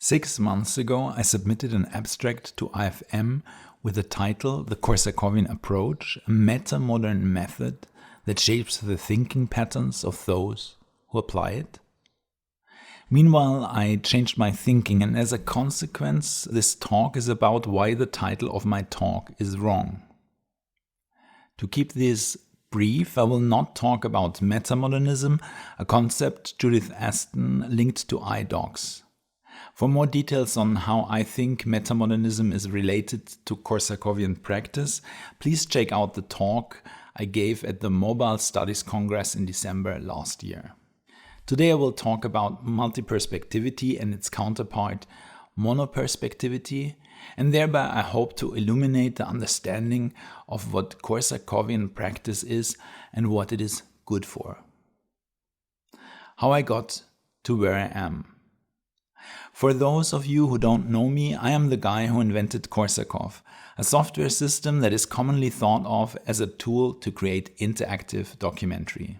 6 months ago, I submitted an abstract to IFM with the title The Korsakowian Approach, a meta-modern method that shapes the thinking patterns of those who apply it. Meanwhile, I changed my thinking, and as a consequence, this talk is about why the title of my talk is wrong. To keep this brief, I will not talk about metamodernism, a concept Judith Aston linked to iDocs. For more details on how I think metamodernism is related to Korsakowian practice, please check out the talk I gave at the Mobile Studies Congress in December last year. Today I will talk about multiperspectivity and its counterpart, monoperspectivity, and thereby I hope to illuminate the understanding of what Korsakowian practice is and what it is good for. How I got to where I am. For those of you who don't know me, I am the guy who invented Korsakow, a software system that is commonly thought of as a tool to create interactive documentary.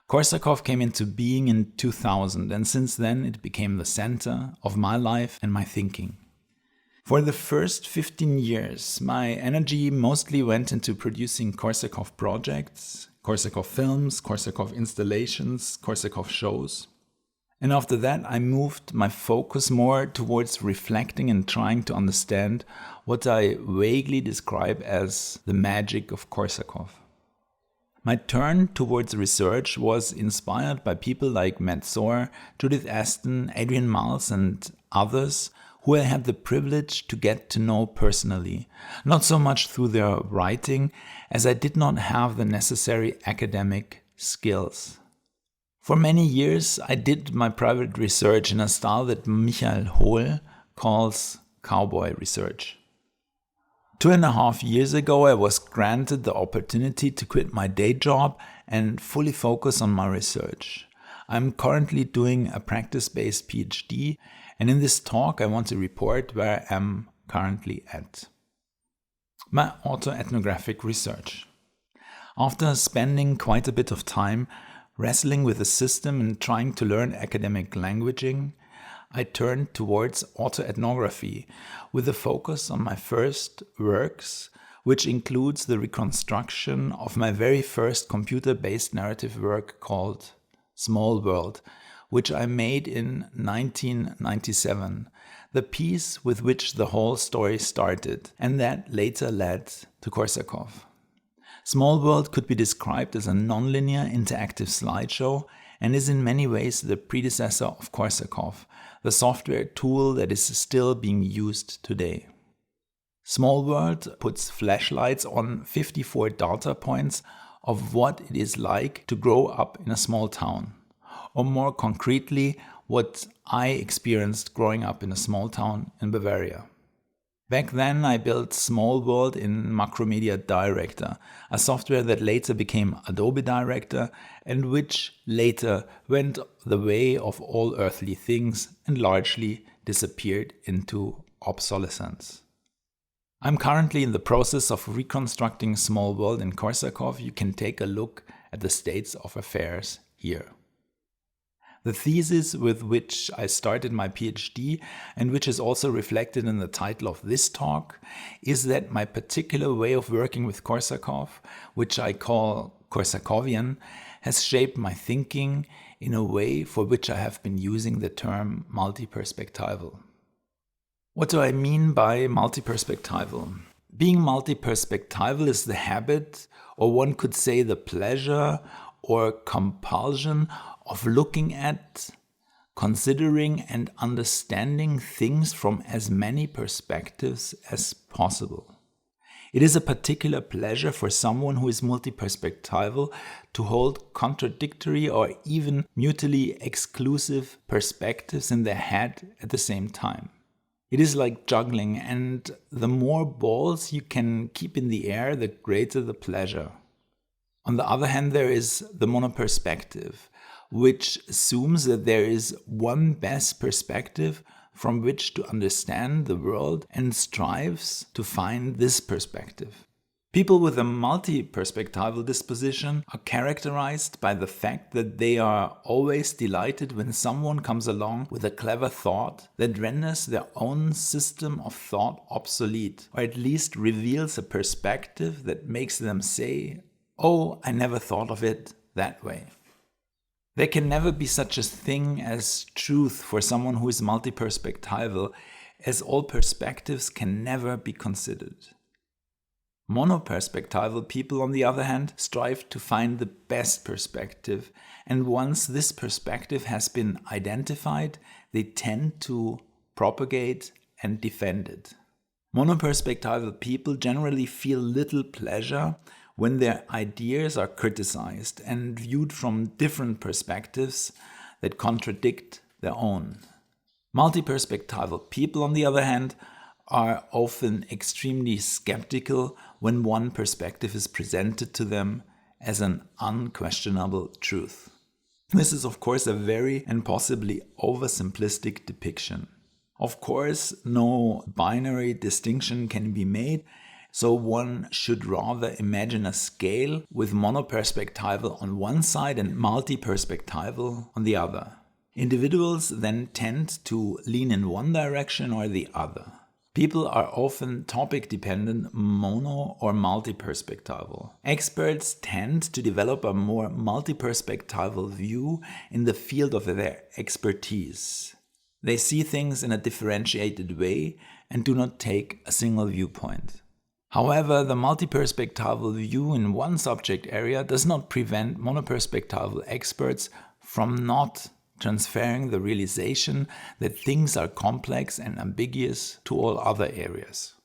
Korsakow came into being in 2000, and since then it became the center of my life and my thinking. For the first 15 years, my energy mostly went into producing Korsakow projects, Korsakow films, Korsakow installations, Korsakow shows. And after that, I moved my focus more towards reflecting and trying to understand what I vaguely describe as the magic of Korsakow. My turn towards research was inspired by people like Matt Soar, Judith Aston, Adrian Miles, and others who I had the privilege to get to know personally, not so much through their writing, as I did not have the necessary academic skills. For many years, I did my private research in a style that Michael Hohl calls cowboy research. 2.5 years ago, I was granted the opportunity to quit my day job and fully focus on my research. I'm currently doing a practice-based PhD, and in this talk, I want to report where I am currently at. My autoethnographic research. After spending quite a bit of time wrestling with the system and trying to learn academic languaging, I turned towards autoethnography with a focus on my first works, which includes the reconstruction of my very first computer-based narrative work called Small World, which I made in 1997, the piece with which the whole story started, and that later led to Korsakow. Small World could be described as a nonlinear interactive slideshow and is in many ways the predecessor of Korsakow, the software tool that is still being used today. Small World puts flashlights on 54 data points of what it is like to grow up in a small town, or more concretely, what I experienced growing up in a small town in Bavaria. Back then, I built Small World in Macromedia Director, a software that later became Adobe Director and which later went the way of all earthly things and largely disappeared into obsolescence. I'm currently in the process of reconstructing Small World in Korsakow. You can take a look at the states of affairs here. The thesis with which I started my PhD, and which is also reflected in the title of this talk, is that my particular way of working with Korsakow, which I call Korsakowian, has shaped my thinking in a way for which I have been using the term multiperspectival. What do I mean by multiperspectival? Being multiperspectival is the habit, or one could say the pleasure or compulsion of looking at, considering and understanding things from as many perspectives as possible. It is a particular pleasure for someone who is multiperspectival to hold contradictory or even mutually exclusive perspectives in their head at the same time. It is like juggling, and the more balls you can keep in the air, the greater the pleasure. On the other hand, there is the monoperspective, which assumes that there is one best perspective from which to understand the world and strives to find this perspective. People with a multi-perspectival disposition are characterized by the fact that they are always delighted when someone comes along with a clever thought that renders their own system of thought obsolete, or at least reveals a perspective that makes them say, "Oh, I never thought of it that way." There can never be such a thing as truth for someone who is multi-perspectival, as all perspectives can never be considered. Monoperspectival people, on the other hand, strive to find the best perspective, and once this perspective has been identified, they tend to propagate and defend it. Monoperspectival people generally feel little pleasure when their ideas are criticized and viewed from different perspectives that contradict their own. Multiperspectival people, on the other hand, are often extremely skeptical when one perspective is presented to them as an unquestionable truth. This is, of course, a very and possibly oversimplistic depiction. Of course, no binary distinction can be made, so one should rather imagine a scale with monoperspectival on one side and multiperspectival on the other. Individuals then tend to lean in one direction or the other. People are often topic-dependent, mono or multi-perspectival. Experts tend to develop a more multi-perspectival view in the field of their expertise. They see things in a differentiated way and do not take a single viewpoint. However, the multi-perspectival view in one subject area does not prevent monoperspectival experts from not transferring the realization that things are complex and ambiguous to all other areas.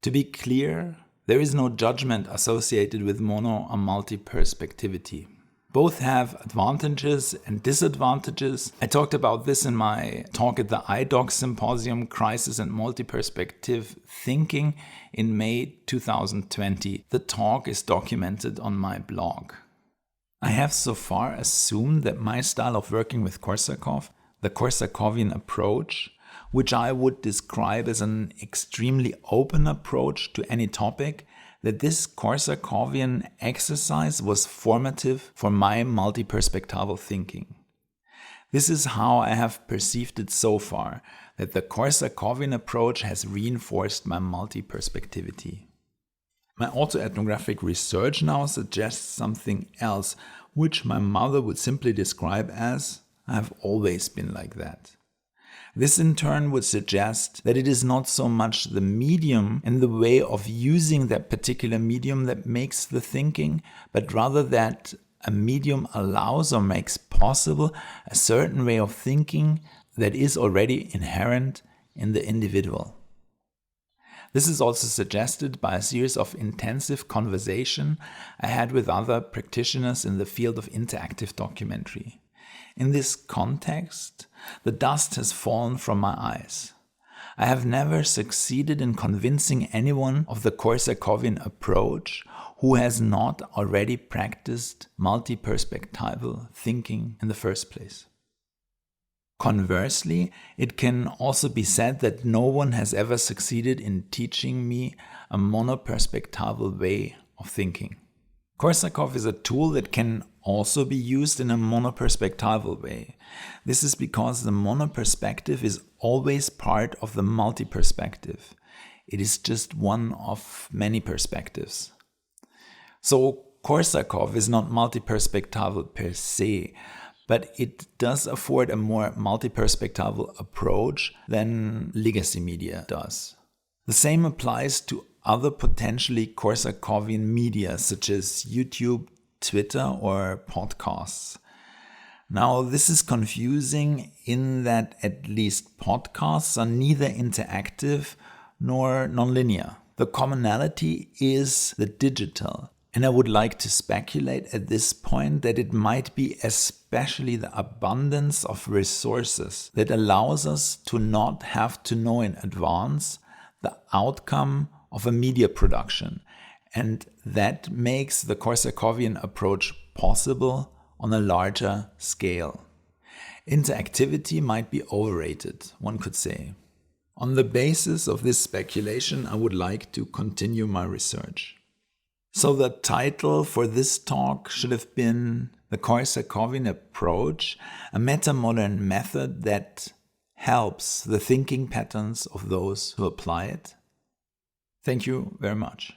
To be clear, there is no judgment associated with mono or multi-perspectivity. Both have advantages and disadvantages. I talked about this in my talk at the IDOC Symposium, Crisis and Multi-Perspective Thinking in May 2020. The talk is documented on my blog. I have so far assumed that my style of working with Korsakow, the Korsakowian approach, which I would describe as an extremely open approach to any topic, that this Korsakowian exercise was formative for my multi-perspectival thinking. This is how I have perceived it so far, that the Korsakowian approach has reinforced my multi-perspectivity. My autoethnographic research now suggests something else, which my mother would simply describe as, "I have always been like that." This in turn would suggest that it is not so much the medium and the way of using that particular medium that makes the thinking, but rather that a medium allows or makes possible a certain way of thinking that is already inherent in the individual. This is also suggested by a series of intensive conversation I had with other practitioners in the field of interactive documentary. In this context, the dust has fallen from my eyes. I have never succeeded in convincing anyone of the Korsakowian approach who has not already practiced multi-perspectival thinking in the first place. Conversely, it can also be said that no one has ever succeeded in teaching me a monoperspectival way of thinking. Korsakow is a tool that can also be used in a monoperspectival way. This is because the monoperspective is always part of the multi-perspective. It is just one of many perspectives. So Korsakow is not multi-perspectival per se, but it does afford a more multi-perspectival approach than legacy media does. The same applies to other potentially Korsakowian media such as YouTube, Twitter, or podcasts. Now, this is confusing in that at least podcasts are neither interactive nor nonlinear. The commonality is the digital. And I would like to speculate at this point that it might be especially the abundance of resources that allows us to not have to know in advance the outcome of a media production. And that makes the Korsakowian approach possible on a larger scale. Interactivity might be overrated, one could say. On the basis of this speculation, I would like to continue my research. So the title for this talk should have been The Korsakowian Approach, a metamodern method that helps the thinking patterns of those who apply it. Thank you very much.